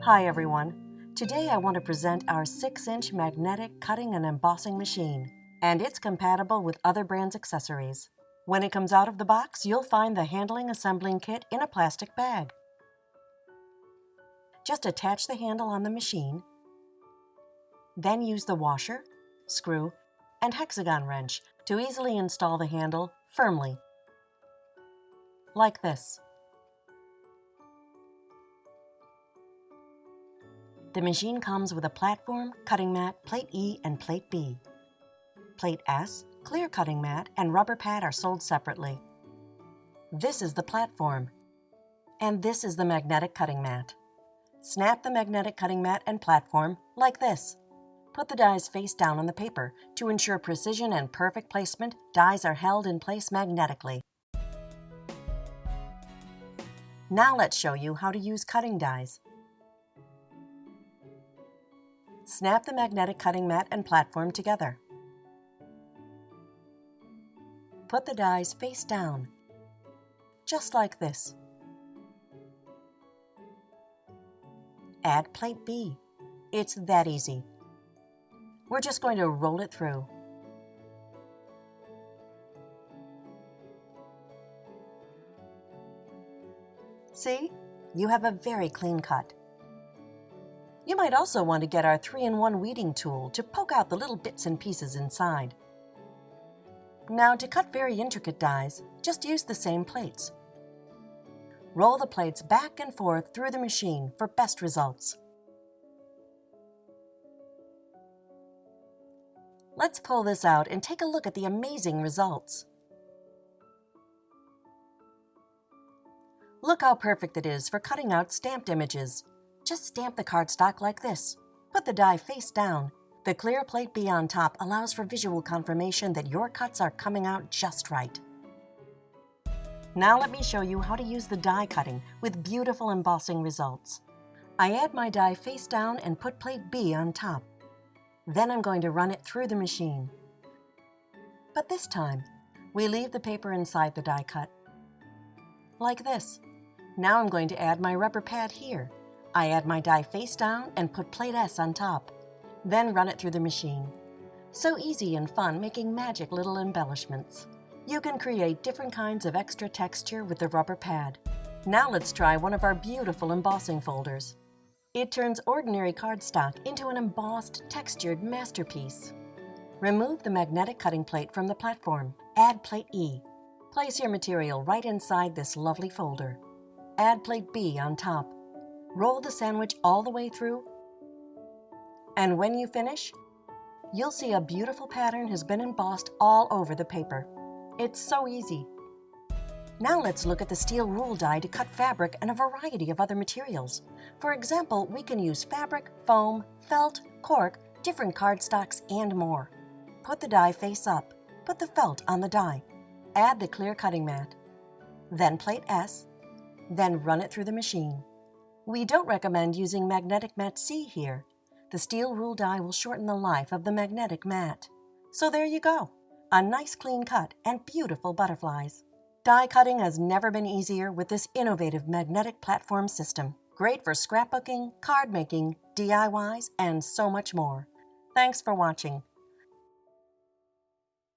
Hi everyone. Today I want to present our 6-inch magnetic cutting and embossing machine, and it's compatible with other brands' accessories. When it comes out of the box, you'll find the handling assembling kit in a plastic bag. Just attach the handle on the machine, then use the washer, screw, and hexagon wrench to easily install the handle firmly, like this. The machine comes with a platform, cutting mat, plate E and plate B. Plate S, clear cutting mat, and rubber pad are sold separately. This is the platform, and this is the magnetic cutting mat. Snap the magnetic cutting mat and platform like this. Put the dies face down on the paper. To ensure precision and perfect placement, dies are held in place magnetically. Now let's show you how to use cutting dies. Snap the magnetic cutting mat and platform together. Put the dies face down, just like this. Add plate B. It's that easy. We're just going to roll it through. See? You have a very clean cut. You might also want to get our 3-in-1 weeding tool to poke out the little bits and pieces inside. Now to cut very intricate dies, just use the same plates. Roll the plates back and forth through the machine for best results. Let's pull this out and take a look at the amazing results. Look how perfect it is for cutting out stamped images. Just stamp the cardstock like this. Put the die face down. The clear plate B on top allows for visual confirmation that your cuts are coming out just right. Now let me show you how to use the die cutting with beautiful embossing results. I add my die face down and put plate B on top. Then I'm going to run it through the machine. But this time, we leave the paper inside the die cut, like this. Now I'm going to add my rubber pad here. I add my die face down and put plate S on top, then run it through the machine. So easy and fun, making magic little embellishments. You can create different kinds of extra texture with the rubber pad. Now let's try one of our beautiful embossing folders. It turns ordinary cardstock into an embossed, textured masterpiece. Remove the magnetic cutting plate from the platform. Add plate E. Place your material right inside this lovely folder. Add plate B on top. Roll the sandwich all the way through, and when you finish, you'll see a beautiful pattern has been embossed all over the paper. It's so easy. Now let's look at the steel rule die to cut fabric and a variety of other materials. For example, we can use fabric, foam, felt, cork, different cardstocks, and more. Put the die face up. Put the felt on the die. Add the clear cutting mat. Then plate S. Then run it through the machine. We don't recommend using magnetic mat C here. The steel rule die will shorten the life of the magnetic mat. So there you go, a nice clean cut and beautiful butterflies. Die cutting has never been easier with this innovative magnetic platform system. Great for scrapbooking, card making, DIYs, and so much more. Thanks for watching.